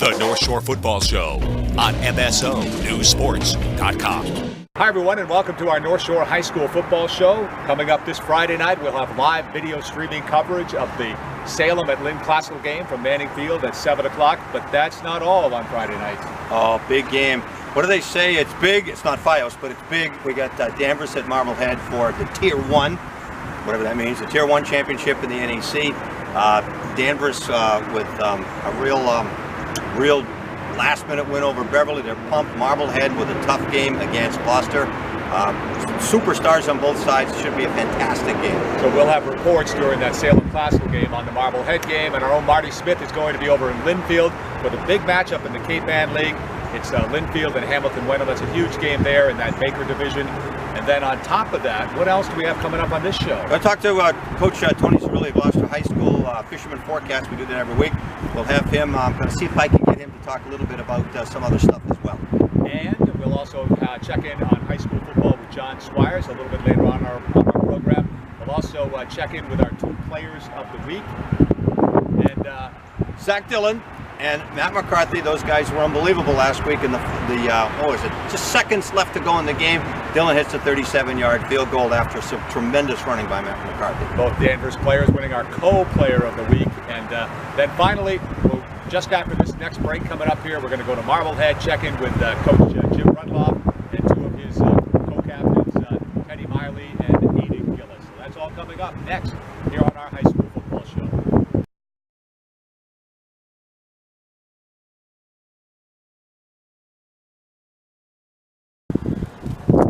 The North Shore Football Show on MSONewsSports.com. Hi everyone, and welcome to our North Shore High School Football Show. Coming up this Friday night, we'll have live video streaming coverage of the Salem at Lin Classical game from Manning Field at 7 o'clock. But that's not all on Friday night. Oh, big game. What do they say? It's big. It's not Fios, but it's big. We got Danvers at Marblehead for the Tier 1, whatever that means, the Tier 1 championship in the NEC. Danvers with a real last-minute win over Beverly. They're pumped. Marblehead with a tough game against Gloucester. Superstars on both sides. It should be a fantastic game. So we'll have reports during that Salem Classical game on the Marblehead game, and our own Marty Smith is going to be over in Linfield for the big matchup in the Cape Ann League. It's Linfield and Hamilton-Wendell. That's a huge game there in that Baker division. And then on top of that, what else do we have coming up on this show? I talked to Coach Tony Cirelli of Gloucester High School, Fisherman Forecast. We do that every week. We'll have him, I'm going to see if I can get him to talk a little bit about some other stuff as well. And we'll also check in on high school football with John Squires a little bit later on our program. We'll also check in with our two players of the week. And Zack Dillon and Matt McCarthy, those guys were unbelievable last week in just seconds left to go in the game. Dillon hits a 37-yard field goal after some tremendous running by Matt McCarthy. Both Danvers players winning our co-player of the week. And then finally, just after this next break coming up here, we're going to go to Marblehead, check in with Coach Jim Rudloff and two of his co-captains, Teddy Miley and Eden Gillis. So that's all coming up next here on our High School Football Show.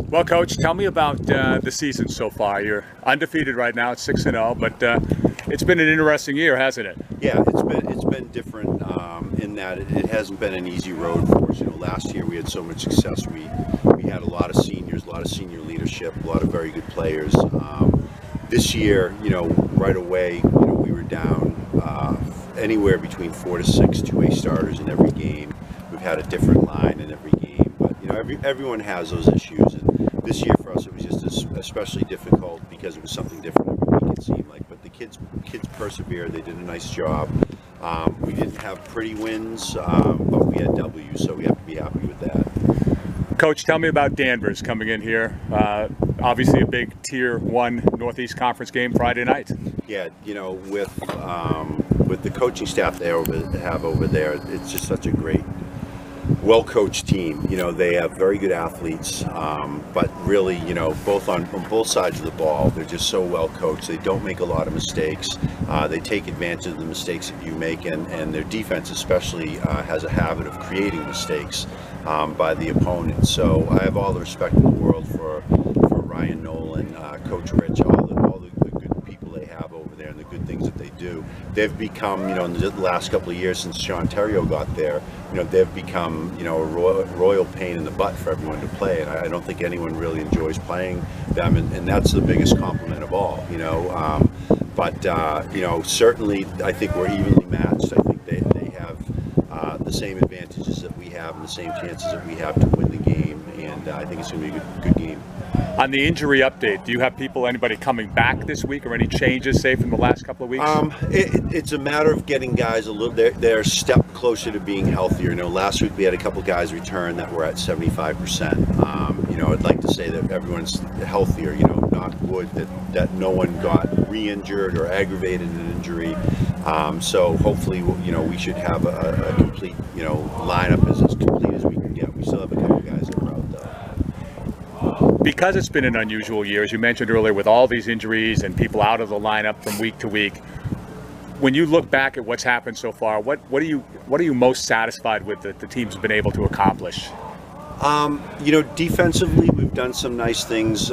Well, Coach, tell me about the season so far. You're undefeated right now at 6-0, but it's been an interesting year, hasn't it? Yeah, it's been different in that it hasn't been an easy road for us. You know, last year we had so much success. We had a lot of seniors, a lot of senior leadership, a lot of very good players. This year, you know, right away, you know, we were down anywhere between 4 to 6 2A starters in every game. We've had a different line in every game, but you know, everyone has those issues. And this year for us, it was just especially difficult because it was something different every week, it seemed like. But the kids persevered. They did a nice job. We didn't have pretty wins, but we had W's, so we have to be happy with that. Coach, tell me about Danvers coming in here. Obviously a big Tier 1 Northeast Conference game Friday night. Yeah, you know, with the coaching staff they have over there, it's just such a great, well-coached team. You know, they have very good athletes, but really, you know, on both sides of the ball, they're just so well-coached. They don't make a lot of mistakes. They take advantage of the mistakes that you make, and their defense especially has a habit of creating mistakes by the opponent. So I have all the respect in the world for Ryan Nolan, Coach Rich, all the good people they have over there and the good things that they do. They've become, you know, in the last couple of years since Sean Terrio got there, you know, they've become, you know, a royal pain in the butt for everyone to play, and I don't think anyone really enjoys playing them, and that's the biggest compliment of all, you know. You know, certainly I think we're evenly matched. I think they have the same advantages that we have and the same chances that we have to win the game, and I think it's going to be a good game. On the injury update, do you have anybody coming back this week, or any changes, say, from the last couple of weeks? It's a matter of getting guys a little, they're a step closer to being healthier. You know, last week we had a couple guys return that were at 75%. You know, I'd like to say that everyone's healthier, you know, knock wood, that no one got re-injured or aggravated an injury. So hopefully, you know, we should have a complete, you know, lineup as complete as we can get. We still have a couple guys that are out though. Because it's been an unusual year, as you mentioned earlier, with all these injuries and people out of the lineup from week to week, when you look back at what's happened so far, what are you most satisfied with that the team's been able to accomplish? You know, defensively, we've done some nice things.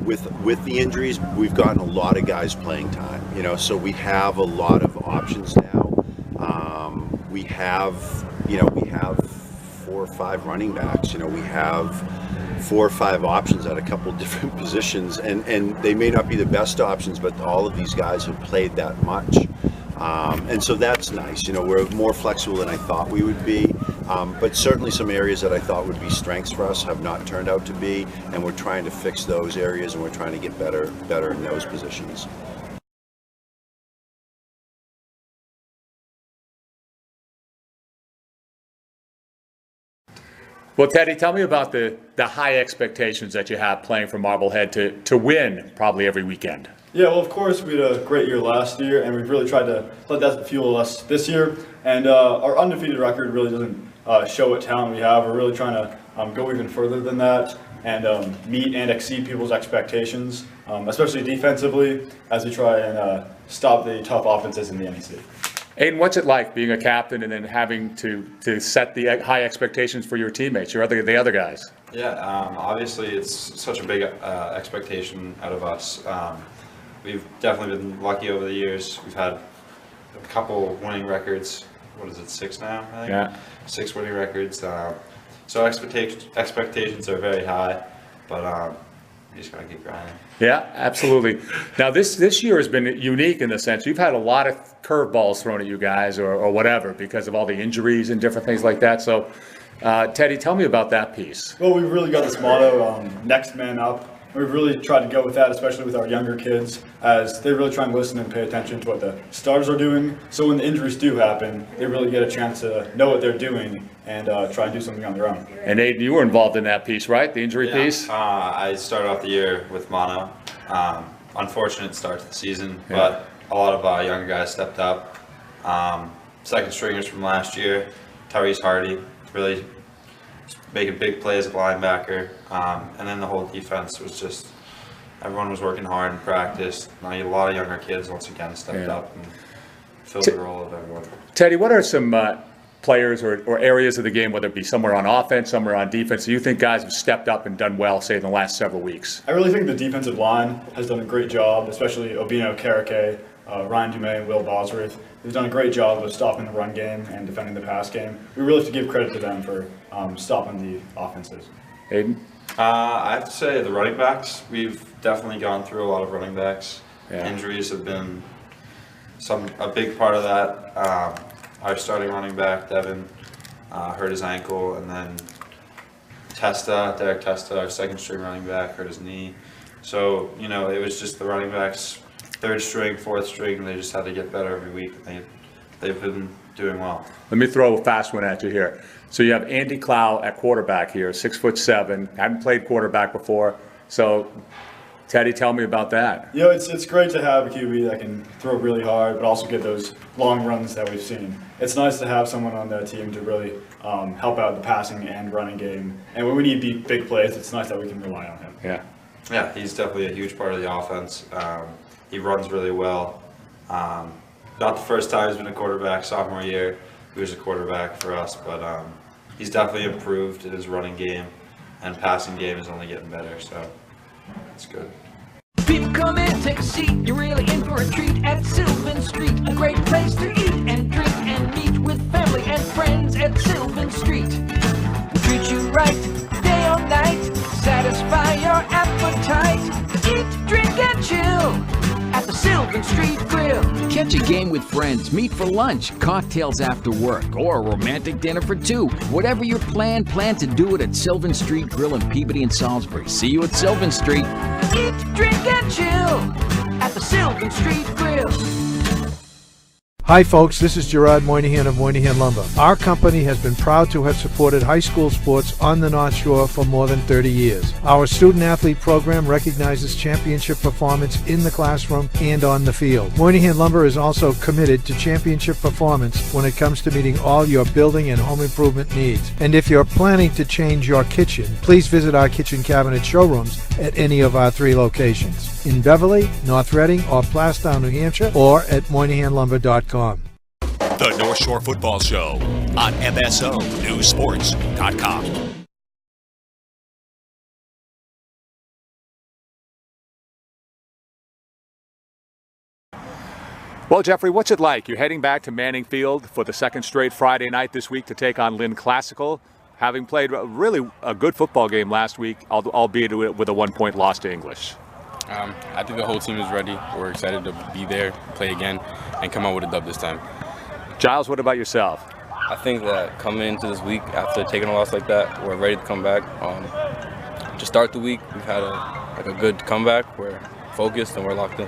With the injuries, we've gotten a lot of guys playing time. You know, so we have a lot of options now. We have 4 or 5 running backs. You know, we have 4 or 5 options at a couple different positions, and they may not be the best options, but all of these guys have played that much, and so that's nice. You know, we're more flexible than I thought we would be, but certainly some areas that I thought would be strengths for us have not turned out to be, and we're trying to fix those areas, and we're trying to get better in those positions. Well, Teddy, tell me about the high expectations that you have playing for Marblehead to win probably every weekend. Yeah, well, of course, we had a great year last year, and we've really tried to let that fuel us this year. And our undefeated record really doesn't show what talent we have. We're really trying to go even further than that and meet and exceed people's expectations, especially defensively, as we try and stop the tough offenses in the NEC. Aiden, what's it like being a captain and then having to set the high expectations for your teammates, the other guys? Yeah, obviously it's such a big expectation out of us. We've definitely been lucky over the years. We've had a couple winning records. What is it, 6 now, I think? Yeah. 6 winning records. So expectations are very high, but you just gotta keep grinding. Yeah, absolutely. Now this year has been unique in the sense you've had a lot of curveballs thrown at you guys or whatever because of all the injuries and different things like that. So, Teddy, tell me about that piece. Well, we've really got this motto, next man up. We've really tried to go with that, especially with our younger kids, as they really try and listen and pay attention to what the starters are doing. So when the injuries do happen, they really get a chance to know what they're doing and try and do something on their own. And Aiden, you were involved in that piece, right? The injury piece? I started off the year with Buono. Unfortunate start to the season, but a lot of younger guys stepped up. Second stringers from last year, Tyrese Hardy, really making big plays at linebacker, and then the whole defense was just, everyone was working hard in practice. A lot of younger kids once again stepped up and filled the role of everyone. Teddy, what are some players or areas of the game, whether it be somewhere on offense, somewhere on defense, do you think guys have stepped up and done well, say, in the last several weeks? I really think the defensive line has done a great job, especially Obino, Karake, Ryan Dumais, and Will Bosworth. They've done a great job of stopping the run game and defending the pass game. We really have to give credit to them for stopping the offenses. Aiden? I have to say the running backs, we've definitely gone through a lot of running backs. Yeah. Injuries have been a big part of that. Our starting running back, Devin, hurt his ankle, and then Derek Testa, our second string running back, hurt his knee. So, it was just the running backs, third string, fourth string, they just had to get better every week. They've been doing well. Let me throw a fast one at you here. So you have Andy Clow at quarterback here, 6'7", hadn't played quarterback before. So, Teddy, tell me about that. It's great to have a QB that can throw really hard, but also get those long runs that we've seen. It's nice to have someone on that team to really help out the passing and running game. And when we need big plays, it's nice that we can rely on him. Yeah, he's definitely a huge part of the offense. He runs really well. Not the first time he's been a quarterback. Sophomore year, he was a quarterback for us, but he's definitely improved in his running game, and passing game is only getting better, so it's good. People come in, take a seat, you're really in for a treat at Sylvan Street. A great place to eat and drink and meet with family and friends at Sylvan Street. We'll treat you right, day or night, satisfy your appetite. Eat, drink and chill at the Sylvan Street Grill. Catch a game with friends, meet for lunch, cocktails after work, or a romantic dinner for two. Whatever your plan to do it at Sylvan Street Grill in Peabody and Salisbury. See you at Sylvan Street. Eat, drink and chill at the Sylvan Street Grill. Hi folks, this is Gerard Moynihan of Moynihan Lumber. Our company has been proud to have supported high school sports on the North Shore for more than 30 years. Our student-athlete program recognizes championship performance in the classroom and on the field. Moynihan Lumber is also committed to championship performance when it comes to meeting all your building and home improvement needs. And if you're planning to change your kitchen, please visit our kitchen cabinet showrooms at any of our 3 locations, in Beverly, North Reading, or Plastown, New Hampshire, or at MoynihanLumber.com. The North Shore Football Show on MSO Newsports.com. Well, Jeffrey, what's it like? You're heading back to Manning Field for the second straight Friday night this week to take on Lin Classical, having played really a good football game last week, albeit with a 1-point loss to English. I think the whole team is ready. We're excited to be there, play again, and come out with a dub this time. Giles, what about yourself? I think that coming into this week after taking a loss like that, we're ready to come back. To start the week, we've had a good comeback. We're focused and we're locked in.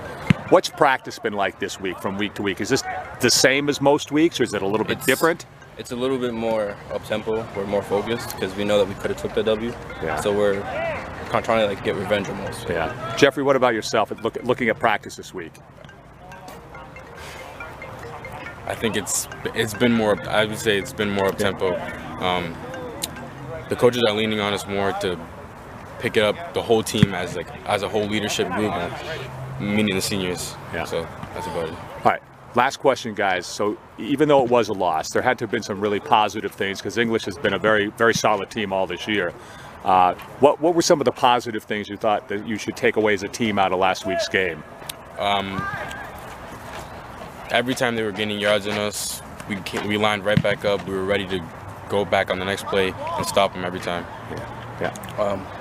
What's practice been like this week from week to week? Is this the same as most weeks, or is it a little bit different? It's a little bit more up-tempo. We're more focused because we know that we could have took the W. Yeah. So we're kind of trying to get revenge almost. Yeah. Jeffrey, what about yourself? Looking at practice this week. I think it's been more. I would say it's been more up-tempo. The coaches are leaning on us more to pick it up the whole team as a whole leadership group, meaning the seniors. Yeah. So that's about it. All right. Last question, guys. So even though it was a loss, there had to have been some really positive things because English has been a very, very solid team all this year. What were some of the positive things you thought that you should take away as a team out of last week's game? Every time they were getting yards on us, we lined right back up. We were ready to go back on the next play and stop them every time. Yeah.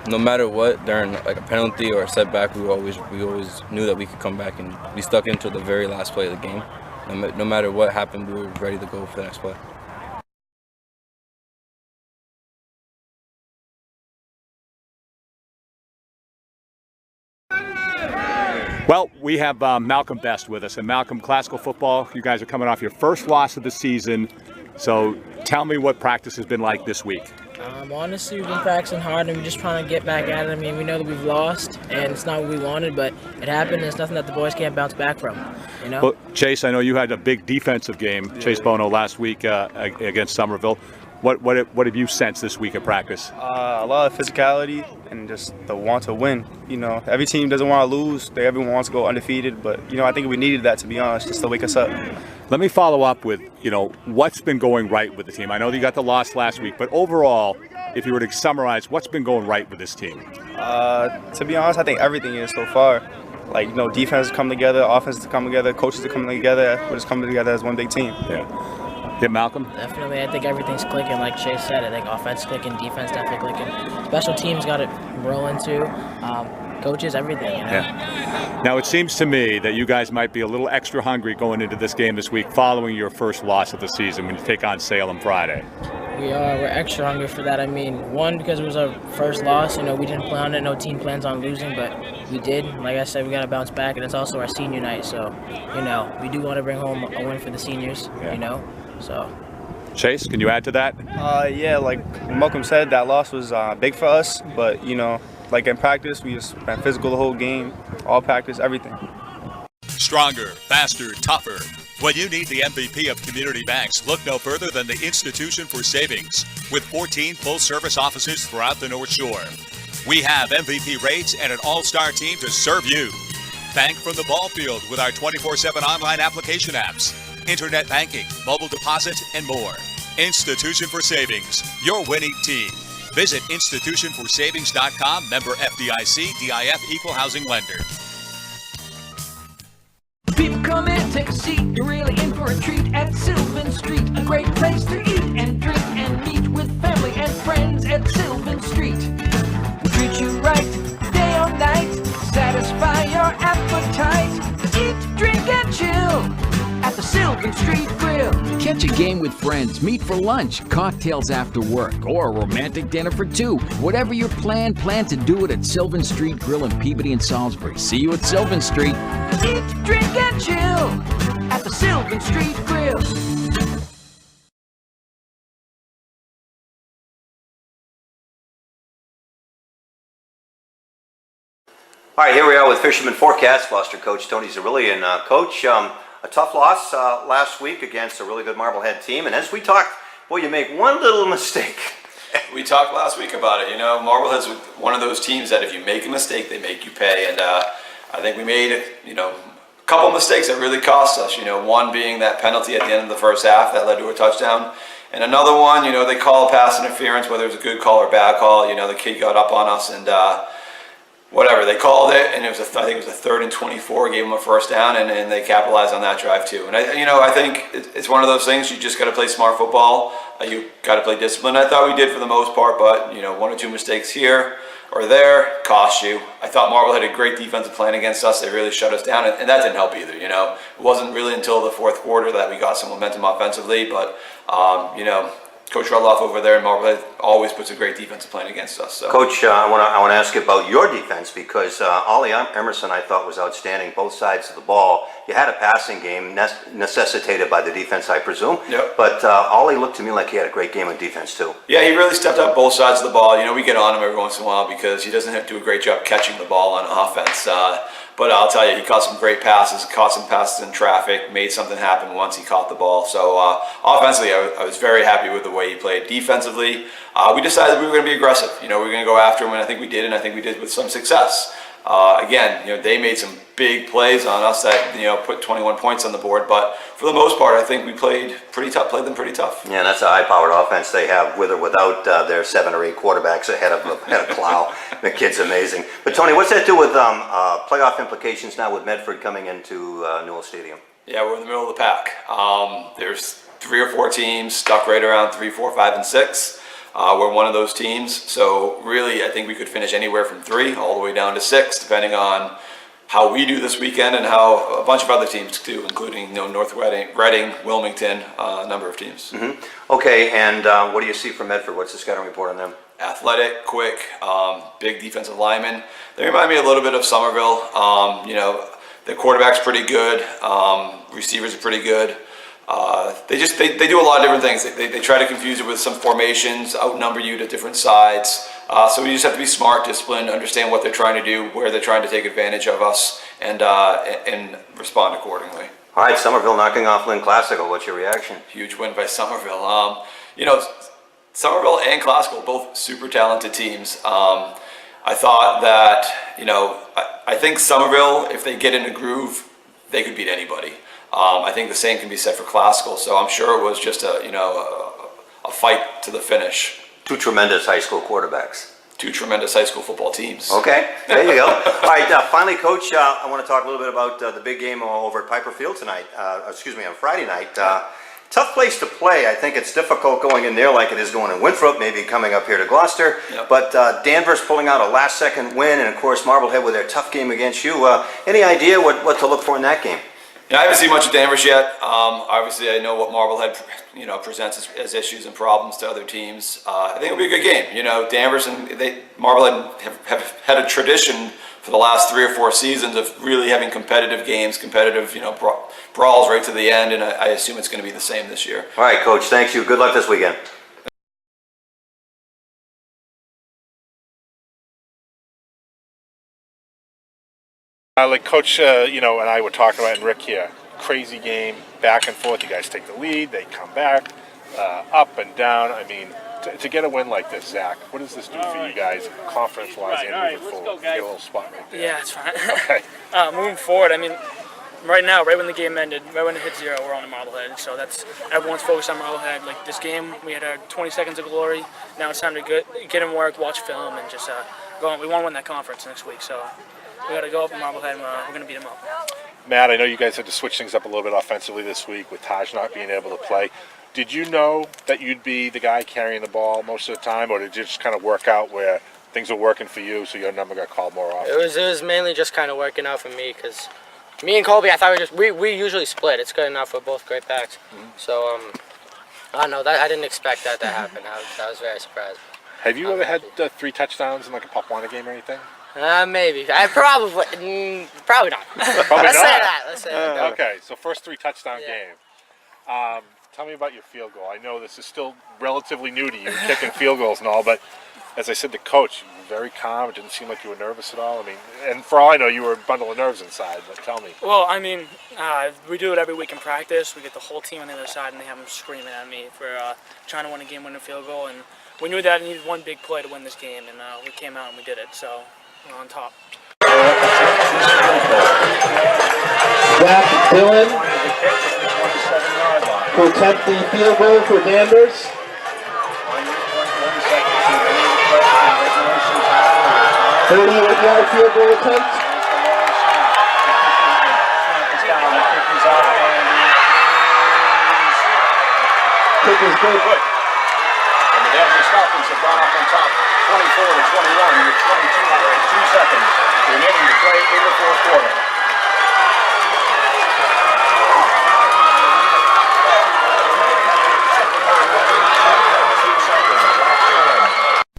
No matter what, during like a penalty or a setback, we always knew that we could come back, and we stuck into the very last play of the game. No matter what happened, we were ready to go for the next play. Well, we have Malcolm Best with us, and Malcolm, Classical Football, you guys are coming off your first loss of the season, so tell me what practice has been like this week. Honestly, we've been practicing hard, and we're just trying to get back at it. I mean, we know that we've lost, and it's not what we wanted, but it happened, and it's nothing that the boys can't bounce back from, you know? Well, Chase, I know you had a big defensive game, Chase Buono, last week against Somerville. What have you sensed this week at practice? A lot of physicality and just the want to win. You know, every team doesn't want to lose. Everyone wants to go undefeated. But, you know, I think we needed that, to be honest, just to wake us up. Let me follow up with, what's been going right with the team? I know you got the loss last week, but overall, if you were to summarize, what's been going right with this team? To be honest, I think everything is so far. Like, defense has come together, offense has come together, coaches are coming together. We're just coming together as one big team. Yeah, Malcolm? Definitely, I think everything's clicking, like Chase said. I think offense clicking, defense definitely clicking. Special teams got it rolling too. Coaches, everything, Yeah. Now, it seems to me that you guys might be a little extra hungry going into this game this week following your first loss of the season when you take on Salem Friday. We're extra hungry for that. I mean, one, because it was our first loss. We didn't plan on it. No team plans on losing, but we did. Like I said, we got to bounce back, and it's also our senior night. So, we do want to bring home a win for the seniors, So, Chase, can you add to that? Yeah, like Malcolm said, that loss was big for us. But, like in practice, we just ran physical the whole game, all practice, everything. Stronger, faster, tougher. When you need the MVP of community banks, look no further than the Institution for Savings. With 14 full-service offices throughout the North Shore, we have MVP rates and an all-star team to serve you. Bank from the ball field with our 24/7 online application apps, internet banking, mobile deposit, and more. Institution for Savings, your winning team. Visit institutionforsavings.com, member FDIC, DIF, equal housing lender. People come in, take a seat. You're really in for a treat at Sylvan Street. A great place to eat and drink and meet with family and friends at Sylvan Street. We treat you right, day or night. Satisfy your appetite. Eat, drink, and chill at the Sylvan Street Grill. Catch a game with friends, meet for lunch, cocktails after work, or a romantic dinner for two. Whatever your plan to do it at Sylvan Street Grill in Peabody and Salisbury. See you at Sylvan Street. Eat, drink, and chill at the Sylvan Street Grill. All right, here we are with Fisherman Forecast. Gloucester coach Tony Cirelli. And Coach, a tough loss last week against a really good Marblehead team. And as we talked, boy, you make one little mistake. We talked last week about it. Marblehead's one of those teams that if you make a mistake, they make you pay. And I think we made, a couple mistakes that really cost us. One being that penalty at the end of the first half that led to a touchdown. And another one, they call a pass interference, whether it was a good call or bad call. The kid got up on us and whatever, they called it, and I think it was a 3rd and 24, gave them a first down, and they capitalized on that drive too. And I think it's one of those things, you just got to play smart football, you got to play discipline. I thought we did for the most part, but one or two mistakes here or there cost you. I thought Marblehead had a great defensive plan against us. They really shut us down, and that didn't help either. It wasn't really until the fourth quarter that we got some momentum offensively, but Coach Rudloff over there in Marblehead always puts a great defensive plan against us. So. Coach, I want to ask you about your defense because Ollie Emerson, I thought, was outstanding both sides of the ball. You had a passing game necessitated by the defense, I presume. Yep. But Ollie looked to me like he had a great game on defense too. Yeah, he really stepped up both sides of the ball. You know, we get on him every once in a while because he doesn't do a great job catching the ball on offense. But I'll tell you, he caught some great passes, caught some passes in traffic, made something happen once he caught the ball. So offensively, I was very happy with the way he played. Defensively, we decided we were going to be aggressive. You know, we were going to go after him, and I think we did, and I think we did with some success. Again, you know, they made some big plays on us that, you know, put 21 points on the board. But for the most part, I think we played pretty tough, played them pretty tough. Yeah, and that's a high-powered offense they have, with or without their 7 or 8 quarterbacks ahead of Plow. The kid's amazing. But Tony, what's that do with playoff implications now with Medford coming into Newell Stadium? Yeah, we're in the middle of the pack. There's 3 or 4 teams stuck right around 3, 4, 5, and 6. We're one of those teams, so really I think we could finish anywhere from 3 all the way down to 6, depending on how we do this weekend and how a bunch of other teams do, including, you know, North Reading, Wilmington, a number of teams. Mm-hmm. Okay, and what do you see from Medford? What's the scouting report on them? Athletic, quick, big defensive linemen. They remind me a little bit of Somerville. You know, the quarterback's pretty good, receivers are pretty good. They do a lot of different things. They try to confuse it with some formations, outnumber you to different sides. So we just have to be smart, disciplined, understand what they're trying to do, where they're trying to take advantage of us, and respond accordingly. All right, Somerville knocking off Lin Classical. What's your reaction? Huge win by Somerville. You know, Somerville and Classical, both super talented teams. I thought that, you know, I think Somerville, if they get in a groove, they could beat anybody. I think the same can be said for Classical, so I'm sure it was just a fight to the finish. 2 tremendous high school quarterbacks. 2 tremendous high school football teams. Okay, there you go. All right, finally, Coach, I want to talk a little bit about the big game over at Piper Field tonight. On Friday night. Tough place to play. I think it's difficult going in there like it is going in Winthrop, maybe coming up here to Gloucester. Yep. But Danvers pulling out a last-second win, and of course Marblehead with their tough game against you. Any idea what to look for in that game? Yeah, I haven't seen much of Danvers yet. Obviously, I know what Marblehead, you know, presents as issues and problems to other teams. I think it'll be a good game. You know, Danvers and Marblehead have had a tradition for the last 3 or 4 seasons of really having competitive games, competitive, you know, brawls right to the end, and I assume it's going to be the same this year. All right, Coach. Thanks you. Good luck this weekend. Like Coach, you know, and I were talking about, and Rick here, crazy game, back and forth. You guys take the lead, they come back, up and down. I mean, to get a win like this, Zach, what does this do for you guys, confidence-wise, and moving forward? Get a little spot right there. Yeah, it's fine. Okay. Moving forward, I mean, right now, right when the game ended, right when it hit 0, we're on the Marblehead. So that's everyone's focused on Marblehead. Like this game, we had our 20 seconds of glory. Now it's time to get in work, watch film, and just go on. We want to win that conference next week, so we got to go up in Marblehead, and we're going to beat them up. Matt, I know you guys had to switch things up a little bit offensively this week with Taj not being able to play. Did you know that you'd be the guy carrying the ball most of the time, or did you just kind of work out where things were working for you, so your number got called more often? It was mainly just kind of working out for me, because me and Colby, I thought we usually split. It's good enough for both great backs. Mm-hmm. So I don't know. I didn't expect that to happen. I was very surprised. Have you ever had 3 touchdowns in like a Pop-Warner game or anything? Maybe. Probably not. Probably Let's say that. Okay, so first 3 touchdown game. Tell me about your field goal. I know this is still relatively new to you, kicking field goals and all, but as I said to Coach, you were very calm. It didn't seem like you were nervous at all. I mean, and for all I know, you were a bundle of nerves inside, but tell me. Well, I mean, we do it every week in practice. We get the whole team on the other side, and they have them screaming at me for trying to win a game-winning field goal, and we knew that I needed one big play to win this game, and we came out and we did it, so we're on top. Zack Dillon to attempt the field goal for Danvers. 38-yard field goal attempt. Kick is good. And the Danvers Falcons have gone up on top 24-21 with 22 seconds remaining to play in the fourth quarter.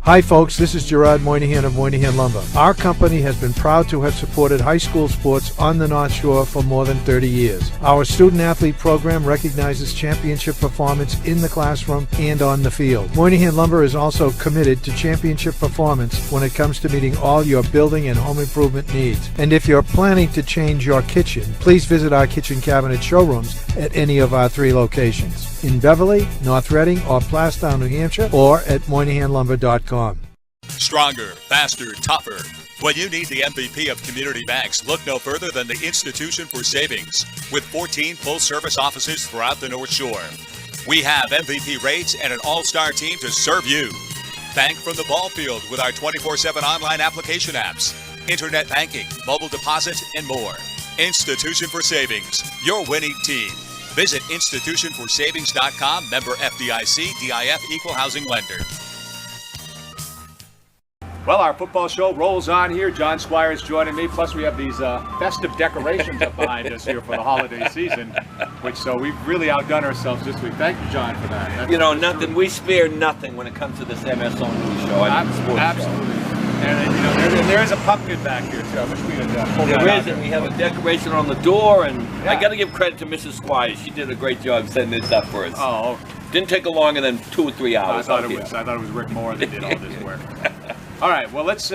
Hi folks, this is Gerard Moynihan of Moynihan Lumber. Our company has been proud to have supported high school sports on the North Shore for more than 30 years. Our student-athlete program recognizes championship performance in the classroom and on the field. Moynihan Lumber is also committed to championship performance when it comes to meeting all your building and home improvement needs. And if you're planning to change your kitchen, please visit our kitchen cabinet showrooms at any of our 3 locations: in Beverly, North Reading, or Plastown, New Hampshire, or at MoynihanLumber.com. Stronger, faster, tougher. When you need the MVP of community banks, look no further than the Institution for Savings, with 14 full-service offices throughout the North Shore. We have MVP rates and an all-star team to serve you. Bank from the ball field with our 24/7 online application apps, internet banking, mobile deposit, and more. Institution for Savings, your winning team. Visit institutionforsavings.com, member FDIC, DIF, equal housing lender. Well, our football show rolls on here. John Squires joining me. Plus, we have these festive decorations up behind us here for the holiday season, so we've really outdone ourselves this week. Thank you, John, for that. Nothing. We spare nothing when it comes to this MSO news show. Absolutely. And there is a pumpkin back here, too. I wish we had pulled that out. There is, and we have a decoration on the door, and I got to give credit to Mrs. Squires. She did a great job setting this up for us. Oh. Didn't take longer than 2 or 3 hours. I thought it was Rick Moore that did all this work. All right, well, let's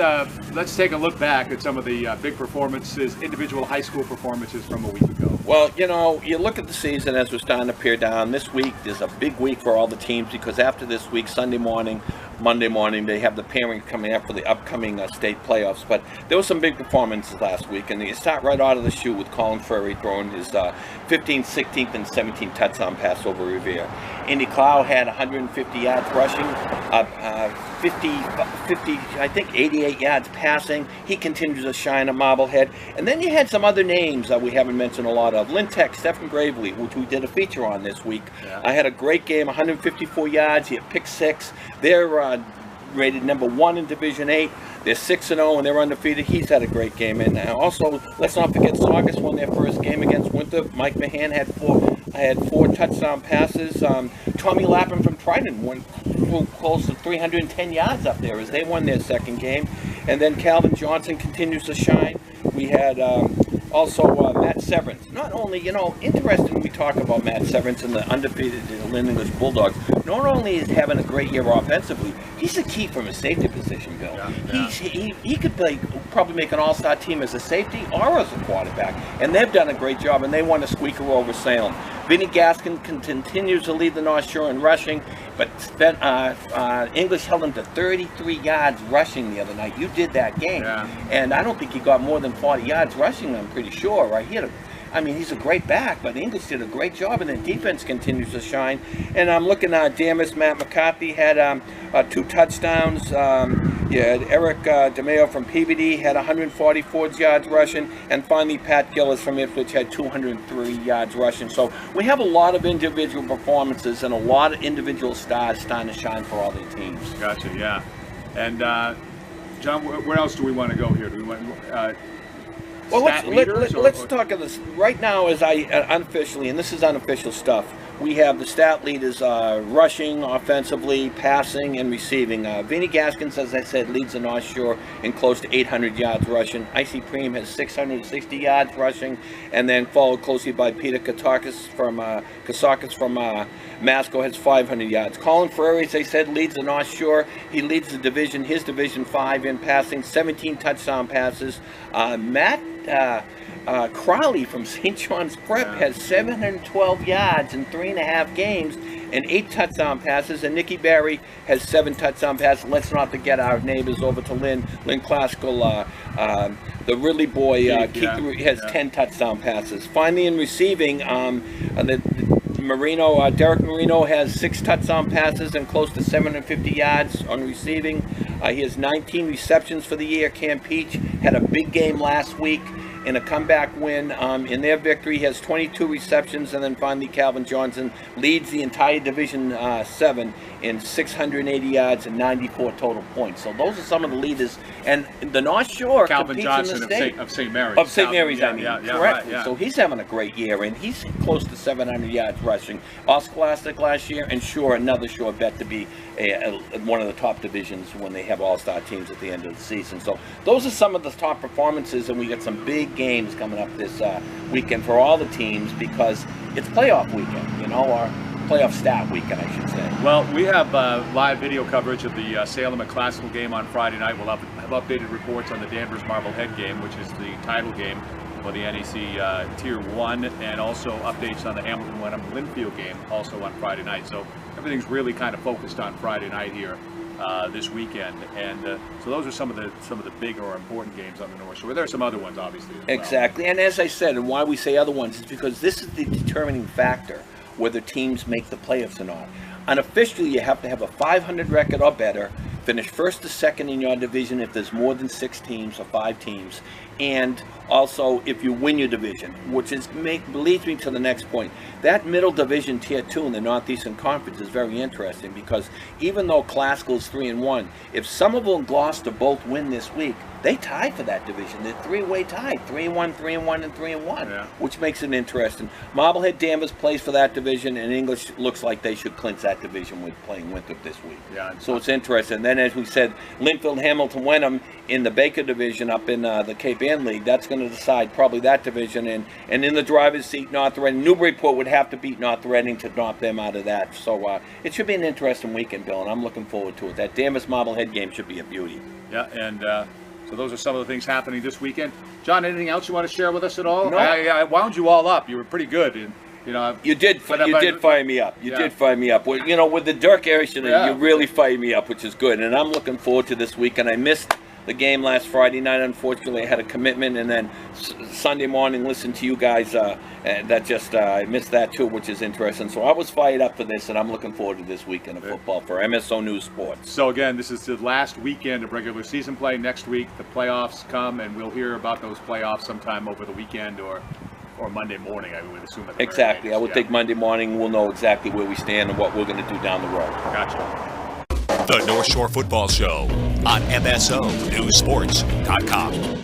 take a look back at some of the big performances, individual high school performances from a week ago. Well, you look at the season as we're starting to peer down. This week is a big week for all the teams because after this week, Sunday morning, Monday morning, they have the pairing coming up for the upcoming state playoffs. But there were some big performances last week, and you start right out of the chute with Colin Furry throwing his 15th, 16th, and 17th touchdown pass over Revere. Indy Clow had 150 yards rushing, 88 yards passing. He continues to shine at Marblehead. And then you had some other names we haven't mentioned a lot of. Lin Tech, Stephen Gravely, which we did a feature on this week. I had a great game, 154 yards. He had pick 6. They're rated number 1 in Division 8. They're 6-0 and they're undefeated. He's had a great game. And also, let's not forget Saugus won their first game against Winter. Mike Mahan had 4 touchdown passes. Tommy Lappin from Triton went close to 310 yards up there as they won their second game. And then Calvin Johnson continues to shine. We had also Matt Severance. Not only, interesting we talk about Matt Severance and the undefeated Lin English Bulldogs. Not only is having a great year offensively, he's a key from a safety position, Bill. He could probably make an all-star team as a safety or as a quarterback. And they've done a great job, and they won a squeaker over Salem. Vinny Gaskin continues to lead the North Shore in rushing, but English held him to 33 yards rushing the other night. You did that game, and I don't think he got more than 40 yards rushing, I'm pretty sure, right? He's a great back, but English did a great job, and the defense continues to shine. And I'm looking at Damas. Matt McCarthy had 2 touchdowns. Eric DeMeo from PVD had 144 yards rushing. And finally, Pat Gillis from Ipswich had 203 yards rushing. So we have a lot of individual performances and a lot of individual stars starting to shine for all their teams. Gotcha, yeah. And, John, where else do we want to go here? Do we want... Well, let's talk of this right now. As unofficially, and this is unofficial stuff, we have the stat leaders rushing, offensively, passing, and receiving. Vinny Gaskins, as I said, leads the North Shore in close to 800 yards rushing. Icy Preem has 660 yards rushing, and then followed closely by Peter Kasakis from Masco has 500 yards. Colin Ferrari, as I said, leads the North Shore. He leads the division, his Division 5 in passing, 17 touchdown passes. Matt Crowley from St. John's Prep has 712 yards in 3.5 games and 8 touchdown passes, and Nicky Barry has 7 touchdown passes. Let's not forget our neighbors over to Lin Classical, the Ridley boy, Keith has 10 touchdown passes. Finally, in receiving, Derek Marino has 6 touchdown passes and close to 750 yards on receiving. He has 19 receptions for the year. Cam Peach had a big game last week in a comeback win. In their victory, he has 22 receptions, and then finally Calvin Johnson leads the entire Division 7 in 680 yards and 94 total points. So those are some of the leaders. And the North Shore Calvin competes Johnson in the state. of St. Mary's. Of St. Mary's, yeah, I mean. yeah, Correct. Right, yeah. So he's having a great year, and he's close to 700 yards rushing. All Scholastic last year, and Shore, another Shore bet to be one of the top divisions when they have all-star teams at the end of the season. So those are some of the top performances, and we got some big games coming up this weekend for all the teams because it's playoff weekend, you know, or playoff stat weekend, I should say. Well, we have live video coverage of the Salem and Classical game on Friday night. We'll have updated reports on the Danvers Marblehead game, which is the title game for the NEC Tier 1, and also updates on the Hamilton-Wenham Linfield game also on Friday night. So everything's really kind of focused on Friday night here this weekend, and so those are some of the big or important games on the North Shore. There are some other ones, obviously, as well. Exactly, and as I said, and why we say other ones is because this is the determining factor whether teams make the playoffs or not. Unofficially, you have to have a 500 record or better, finish first or second in your division if there's more than 6 teams or 5 teams, and also if you win your division, which leads me to the next point. That middle division, Tier 2 in the Northeastern Conference, is very interesting because even though Classical is 3-1, if Somerville and Gloucester both win this week, they tie for that division. They're 3-way tied, 3-1, 3-1, and 3-1, which makes it interesting. Marblehead Danvers plays for that division, and English looks like they should clinch that division with playing Winthrop this week. So it's interesting. And then, as we said, Linfield, Hamilton, Wenham in the Baker division up in the Cape Ann League, that's going to decide probably that division. And in the driver's seat, North Reading. Newburyport would have to beat North Reading to knock them out of that. So it should be an interesting weekend, Bill, and I'm looking forward to it. That Danvers Marblehead game should be a beauty. Yeah, and so those are some of the things happening this weekend. John, anything else you want to share with us at all? No. I wound you all up. You were pretty good. And, you know, you did fire me up. You did fire me up. Well, you know, with the Dirk Erickson, you really fired me up, which is good. And I'm looking forward to this weekend. I missed the game last Friday night. Unfortunately, I had a commitment, and then Sunday morning listened to you guys. I missed that too, which is interesting. So I was fired up for this, and I'm looking forward to this weekend of football for MSO News Sports. So again, this is the last weekend of regular season play. Next week, the playoffs come, and we'll hear about those playoffs sometime over the weekend or Monday morning, I would assume. Exactly. I would think Monday morning we'll know exactly where we stand and what we're going to do down the road. Gotcha. The North Shore Football Show on MSO News Sports.com.